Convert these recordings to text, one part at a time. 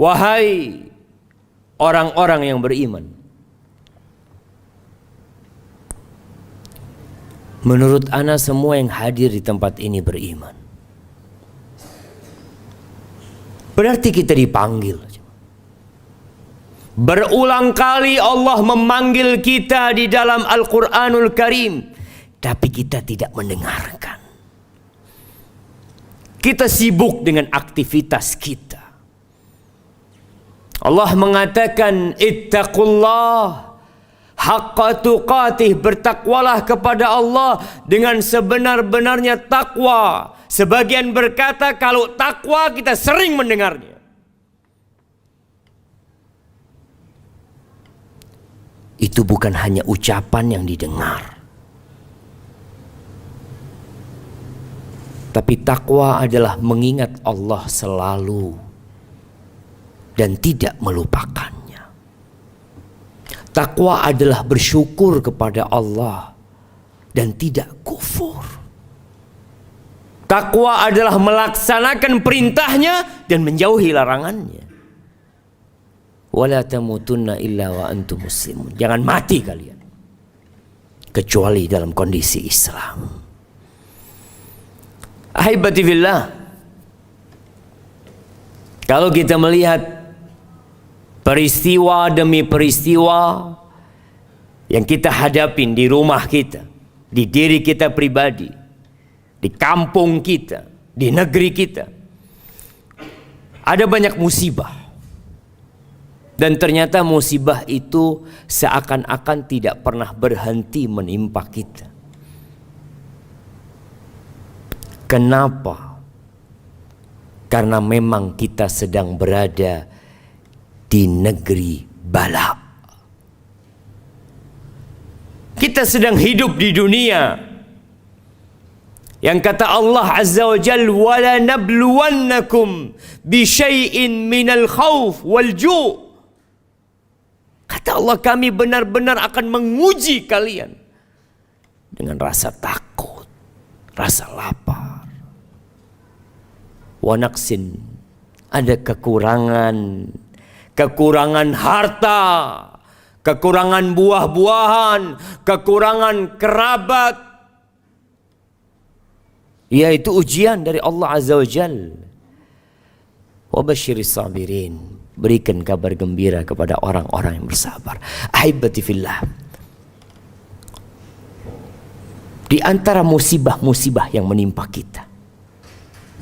Wahai orang-orang yang beriman, menurut ana semua yang hadir di tempat ini beriman. Berarti kita dipanggil. Berulang kali Allah memanggil kita di dalam Al-Quranul Karim, tapi kita tidak mendengarkan. Kita sibuk dengan aktivitas kita. Allah mengatakan, ittaqullah haqqa tuqatih, bertakwalah kepada Allah dengan sebenar-benarnya takwa. Sebagian berkata kalau takwa kita sering mendengarnya. Itu bukan hanya ucapan yang didengar, tapi takwa adalah mengingat Allah selalu dan tidak melupakannya. Takwa adalah bersyukur kepada Allah dan tidak kufur. Takwa adalah melaksanakan perintahnya dan menjauhi larangannya. Wala tamutunna illa wa antum muslimun. Jangan mati kalian kecuali dalam kondisi Islam. Ahibati fillah, kalau kita melihat peristiwa demi peristiwa yang kita hadapin di rumah kita, di diri kita pribadi, di kampung kita, di negeri kita, ada banyak musibah. Dan ternyata musibah itu seakan-akan tidak pernah berhenti menimpa kita. Kenapa? Karena memang kita sedang berada di negeri bala. Kita sedang hidup di dunia yang kata Allah Azza wa Jalla, wala nabluwannakum bi syai'in minal khauf wal ju'. Kata Allah, kami benar-benar akan menguji kalian dengan rasa takut, rasa lapar. Wa naqsin, ada kekurangan harta, kekurangan buah-buahan, kekurangan kerabat. Yaitu ujian dari Allah Azza wa Jalla. Wa basyiris sabirin, berikan kabar gembira kepada orang-orang yang bersabar. Ahibati fillah, di antara musibah-musibah yang menimpa kita,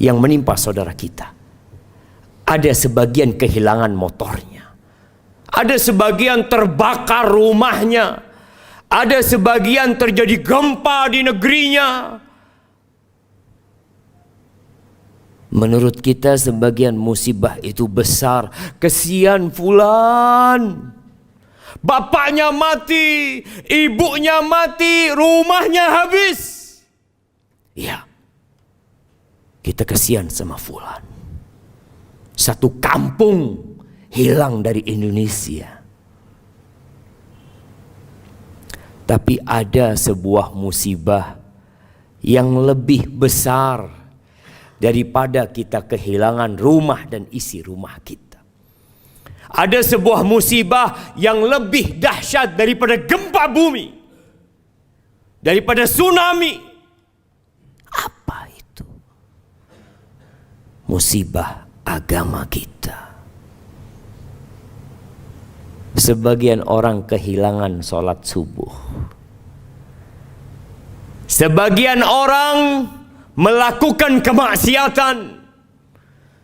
yang menimpa saudara kita, ada sebagian kehilangan motornya, ada sebagian terbakar rumahnya, ada sebagian terjadi gempa di negerinya. Menurut kita sebagian musibah itu besar. Kesian fulan, bapaknya mati, ibunya mati, rumahnya habis. Ya, kita kesian sama fulan. Satu kampung hilang dari Indonesia. Tapi ada sebuah musibah yang lebih besar daripada kita kehilangan rumah dan isi rumah kita. Ada sebuah musibah yang lebih dahsyat daripada gempa bumi, daripada tsunami. Apa itu? Musibah agama kita. Sebagian orang kehilangan sholat subuh. Sebagian orang melakukan kemaksiatan.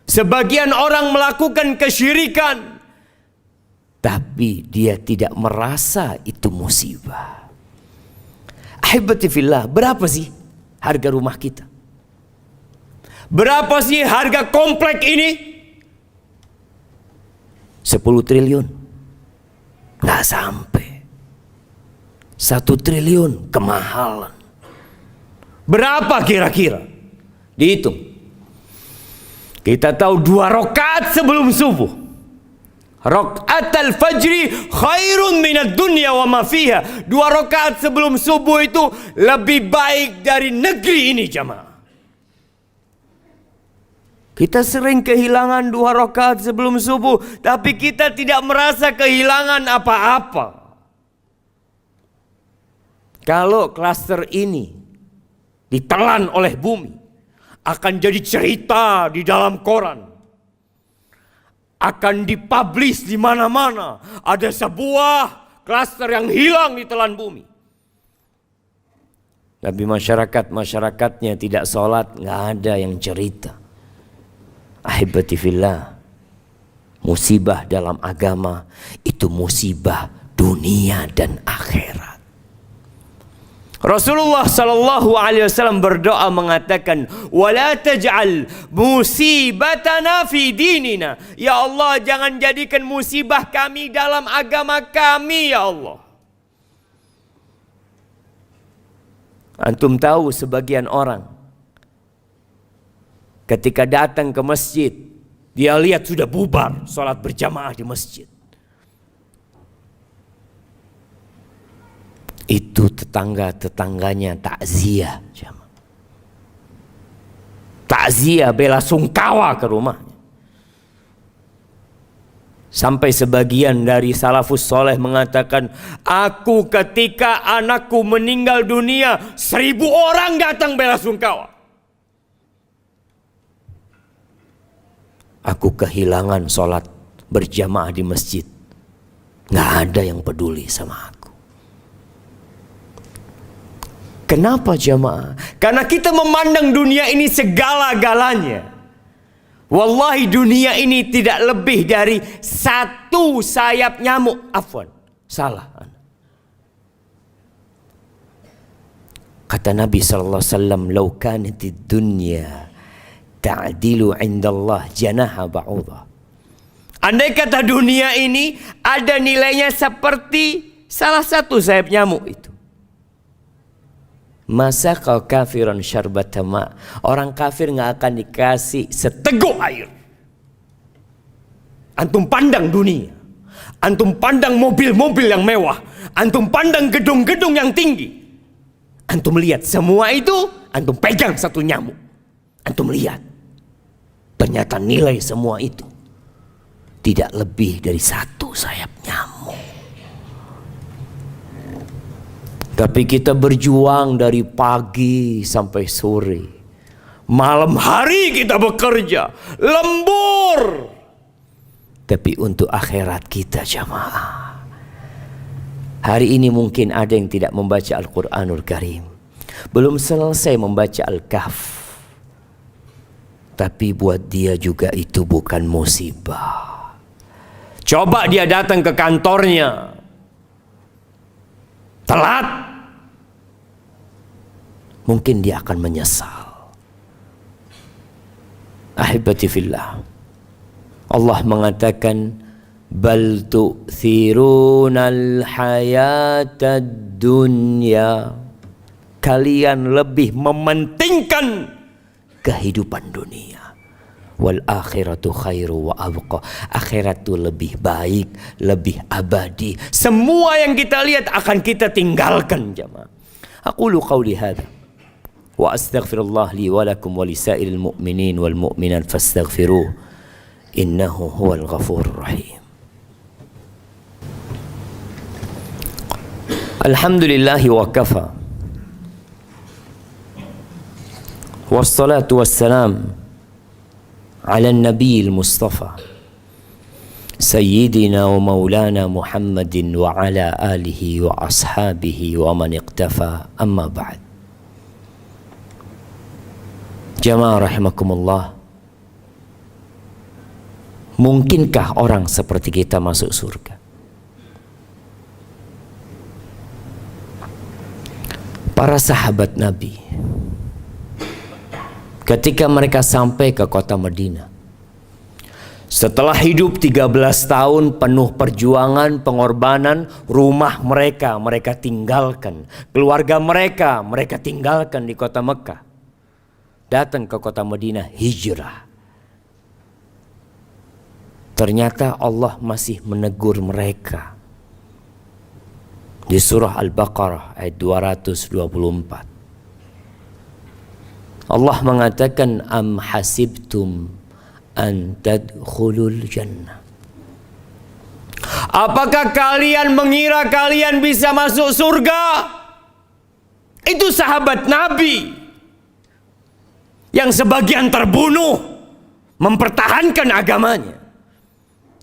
Sebagian orang melakukan kesyirikan, tapi dia tidak merasa itu musibah. Ahibati fillah, berapa sih harga rumah kita? Berapa sih harga komplek ini? 10 triliun. Nggak sampai 1 triliun, kemahalan. Berapa kira-kira? Dihitung. Kita tahu 2 rakaat sebelum subuh, rakaat al-fajri khairun minad dunya wa ma fiha. 2 rakaat sebelum subuh itu lebih baik dari negeri ini, jamaah. Kita sering kehilangan 2 rakaat sebelum subuh, tapi kita tidak merasa kehilangan apa-apa. Kalau klaster ini ditelan oleh bumi, akan jadi cerita di dalam koran, akan dipublish di mana-mana. Ada sebuah klaster yang hilang ditelan bumi. Tapi masyarakatnya tidak sholat, nggak ada yang cerita. Ahibati fillah, musibah dalam agama itu musibah dunia dan akhirat. Rasulullah sallallahu alaihi wasallam berdoa mengatakan, "Wala taj'al musibatana fi dinina." Ya Allah, jangan jadikan musibah kami dalam agama kami, ya Allah. Antum tahu sebagian orang ketika datang ke masjid, dia lihat sudah bubar sholat berjamaah di masjid. Itu tetangga-tetangganya takziah. Takziah bela sungkawa ke rumahnya. Sampai sebagian dari salafus soleh mengatakan, aku ketika anakku meninggal dunia, 1000 orang datang bela sungkawa. Aku kehilangan sholat berjamaah di masjid. Nggak ada yang peduli sama aku. Kenapa jamaah? Karena kita memandang dunia ini segala-galanya. Wallahi dunia ini tidak lebih dari 1 sayap nyamuk. Afwan, salah. Kata Nabi SAW, "Lau kanatid dunya ta'dilu indallah janaha ba'udah." Andai kata dunia ini ada nilainya seperti salah satu sayap nyamuk itu, masa kau kafiran syarbata ma', orang kafir nggak akan dikasih seteguk air. Antum pandang dunia, antum pandang mobil-mobil yang mewah, antum pandang gedung-gedung yang tinggi, antum lihat semua itu, antum pegang satu nyamuk, antum lihat ternyata nilai semua itu tidak lebih dari 1 sayap nyamuk. Tapi kita berjuang dari pagi sampai sore. Malam hari kita bekerja, lembur. Tapi untuk akhirat kita jamaah. Hari ini mungkin ada yang tidak membaca Al-Quranul Karim. Belum selesai membaca Al-Kahf. Tapi buat dia juga itu bukan musibah. Coba dia datang ke kantornya telat, mungkin dia akan menyesal. Ahibati fillah, Allah mengatakan, bal tu'thirunal hayatad dunya, kalian lebih mementingkan kehidupan dunia. Wal akhiratu khairu wa abqa, akhirat itu lebih baik, lebih abadi. Semua yang kita lihat akan kita tinggalkan jemaah. Aqulu qawli hadha wa astaghfirullah li wa lakum wa lisairil mu'minin wal mu'minat fastaghfiruh innahu huwal ghafurur rahim. Alhamdulillahi wa kafa, wassalatu wassalam ala nabiyyil mustafa sayyidina wa maulana Muhammadin wa ala alihi wa ashabihi wa man iqtafa, amma ba'd. Jamaah rahimakumullah, mungkinkah orang seperti kita masuk surga? Para sahabat Nabi ketika mereka sampai ke kota Madinah, setelah hidup 13 tahun penuh perjuangan, pengorbanan, rumah mereka tinggalkan, keluarga mereka tinggalkan di kota Mekah, datang ke kota Madinah, hijrah. Ternyata Allah masih menegur mereka. Di surah Al-Baqarah ayat 224. Allah mengatakan, am hasibtum an tadkhulul jannah. Apakah kalian mengira kalian bisa masuk surga? Itu sahabat Nabi yang sebagian terbunuh mempertahankan agamanya.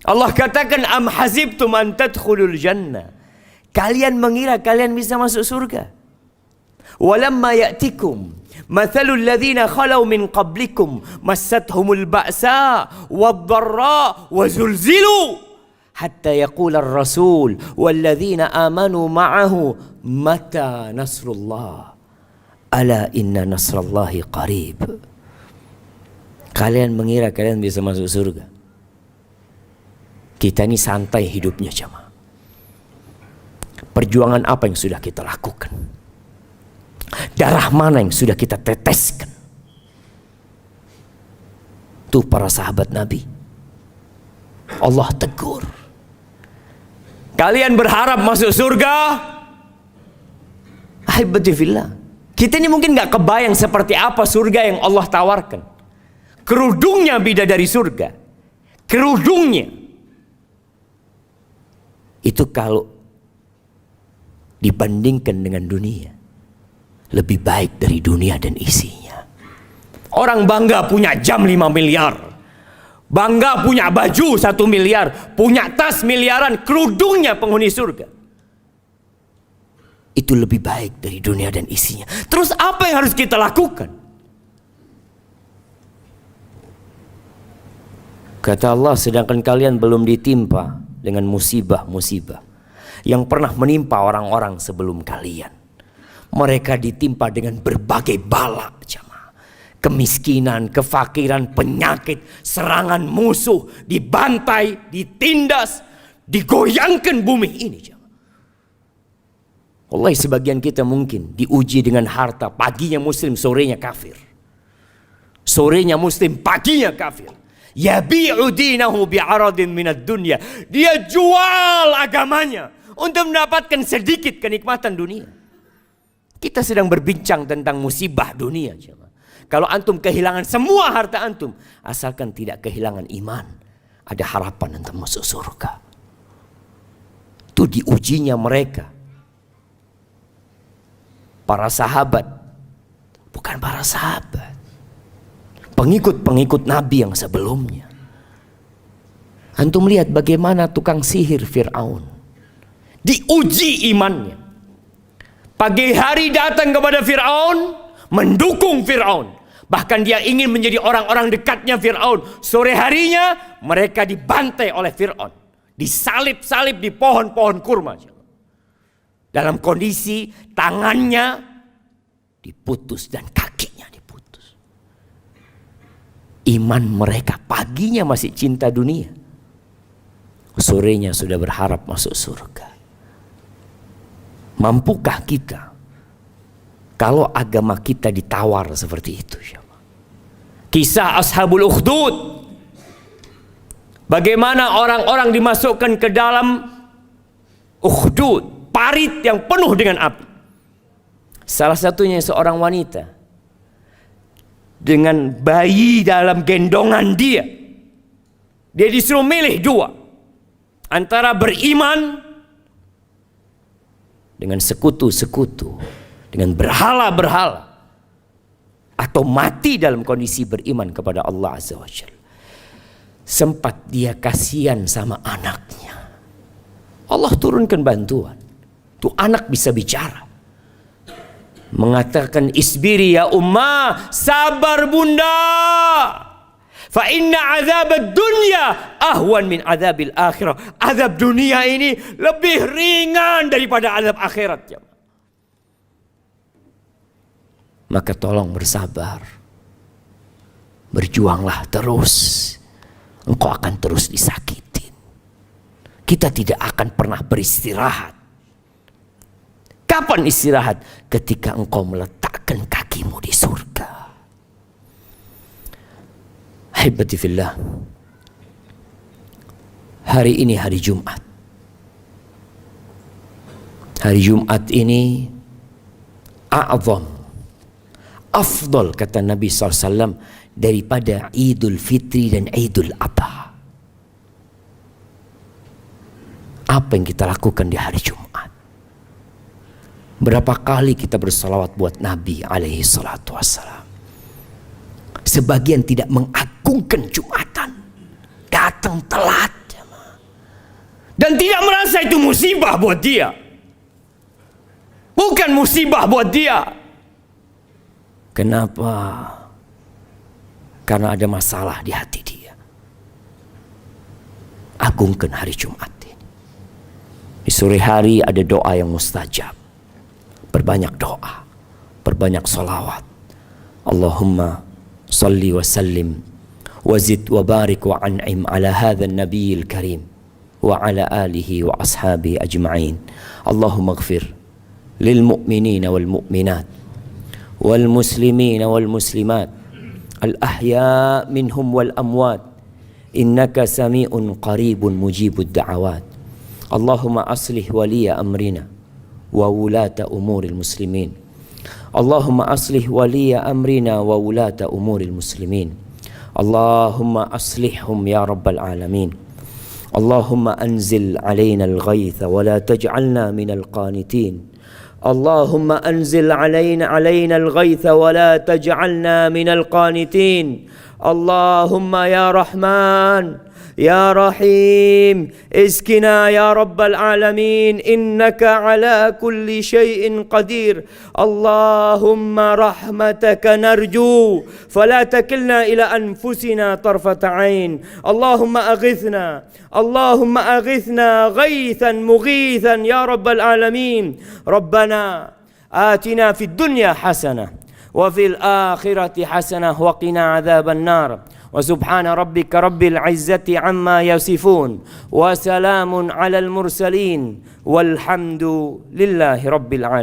Allah katakan, am hasibtum an tadkhulul jannah. Kalian mengira kalian bisa masuk surga. Walamma ya'tikum mathalul ladzina khalau min qablikum massathumul ba'sa wad-dharra wa zulzilu hatta yaqula ar-rasul wal ladzina amanu ma'ahu mata nasrullah ala inna nasrallahi qarib. Kalian mengira kalian bisa masuk surga. Kita ini santai hidupnya, jemaah. Perjuangan apa yang sudah kita lakukan? Darah mana yang sudah kita teteskan? Tuh para sahabat Nabi, Allah tegur. Kalian berharap masuk surga? Ahibati fillah, kita ini mungkin gak kebayang seperti apa surga yang Allah tawarkan. Kerudungnya bidadari surga. Kerudungnya itu kalau dibandingkan dengan dunia, lebih baik dari dunia dan isinya. Orang bangga punya jam 5 miliar, bangga punya baju 1 miliar, punya tas miliaran, kerudungnya penghuni surga. Itu lebih baik dari dunia dan isinya. Terus apa yang harus kita lakukan? Kata Allah, sedangkan kalian belum ditimpa dengan musibah-musibah yang pernah menimpa orang-orang sebelum kalian. Mereka ditimpa dengan berbagai bala, jemaah. Kemiskinan, kefakiran, penyakit, serangan musuh, dibantai, ditindas, digoyangkan bumi ini, jemaah. Wallahi sebagian kita mungkin diuji dengan harta, paginya muslim, sorenya kafir. Sorenya muslim, paginya kafir. Yabi'u dinahu bi'aradin minad dunya. Dia jual agamanya untuk mendapatkan sedikit kenikmatan dunia. Kita sedang berbincang tentang musibah dunia. Kalau antum kehilangan semua harta antum, asalkan tidak kehilangan iman, ada harapan untuk masuk surga. Itu diujinya mereka. Para sahabat, bukan para sahabat, pengikut-pengikut Nabi yang sebelumnya. Antum lihat bagaimana tukang sihir Fir'aun diuji imannya. Pagi hari datang kepada Fir'aun, mendukung Fir'aun. Bahkan dia ingin menjadi orang-orang dekatnya Fir'aun. Sore harinya mereka dibantai oleh Fir'aun, disalib-salib di pohon-pohon kurma. Dalam kondisi tangannya diputus dan kakinya diputus. Iman mereka, paginya masih cinta dunia, sorenya sudah berharap masuk surga. Mampukah kita kalau agama kita ditawar seperti itu? Kisah Ashabul Ukhdud, bagaimana orang-orang dimasukkan ke dalam Ukhdud, parit yang penuh dengan api. Salah satunya seorang wanita dengan bayi dalam gendongan dia. Dia disuruh milih dua, antara beriman dengan sekutu-sekutu, dengan berhala-berhala, atau mati dalam kondisi beriman kepada Allah Azza wa Jalla. Sempat dia kasihan sama anaknya. Allah turunkan bantuan. Tuh anak bisa bicara, mengatakan, isbiri ya ummah, sabar bunda, fa inna azab dunya ahwan min azabil akhirah. Azab dunia ini lebih ringan daripada azab akhirat, ya. Maka tolong bersabar, berjuanglah terus. Engkau akan terus disakitin. Kita tidak akan pernah beristirahat. Kapan istirahat? Ketika engkau meletakkan kakimu di surga. Ahibati fillah, hari ini hari Jumat. Hari Jumat ini a'zam, afdal, kata Nabi SAW, daripada Idul Fitri dan Idul Adha. Apa yang kita lakukan di hari Jumat? Berapa kali kita bersalawat buat Nabi alaihi salatu wassalam? Sebagian tidak mengagungkan Jumatan, datang telat, dan tidak merasa itu musibah buat dia. Bukan musibah buat dia. Kenapa? Karena ada masalah di hati dia. Agungkan hari Jumat ini. Di sore hari ada doa yang mustajab. Perbanyak doa, perbanyak salawat. Allahumma salli wa sallim wa zid wa barik wa an'im ala hadha an-nabiyil karim wa ala alihi wa ashabihi ajma'in. Allahumma ighfir lil mu'minina wal mu'minat wal muslimina wal muslimat al ahya minhum wal amwat innaka sami'un qaribun mujibud da'awat. Allahumma aslih waliya amrina wa wulata umuril muslimin. Allahumma aslih waliya amrina wa wulata umuril muslimin. Allahumma aslihhum ya rabbal alamin. Allahumma anzil alaina al-ghaytha wa la taj'alna minal qanitin. Allahumma anzil alaina al-ghaytha wa la taj'alna minal qanitin. Allahumma ya Rahman يا رحيم اسقنا يا رب العالمين إنك على كل شيء قدير. اللهم رحمتك نرجو فلا تكلنا إلى أنفسنا طرفة عين. اللهم أغثنا غيثا مغيثا يا رب العالمين. ربنا آتنا في الدنيا حسنة وفي الآخرة حسنة وقنا عذاب النار. وسبحان ربك رب العزة عما يصفون وسلام على المرسلين والحمد لله رب العالمين.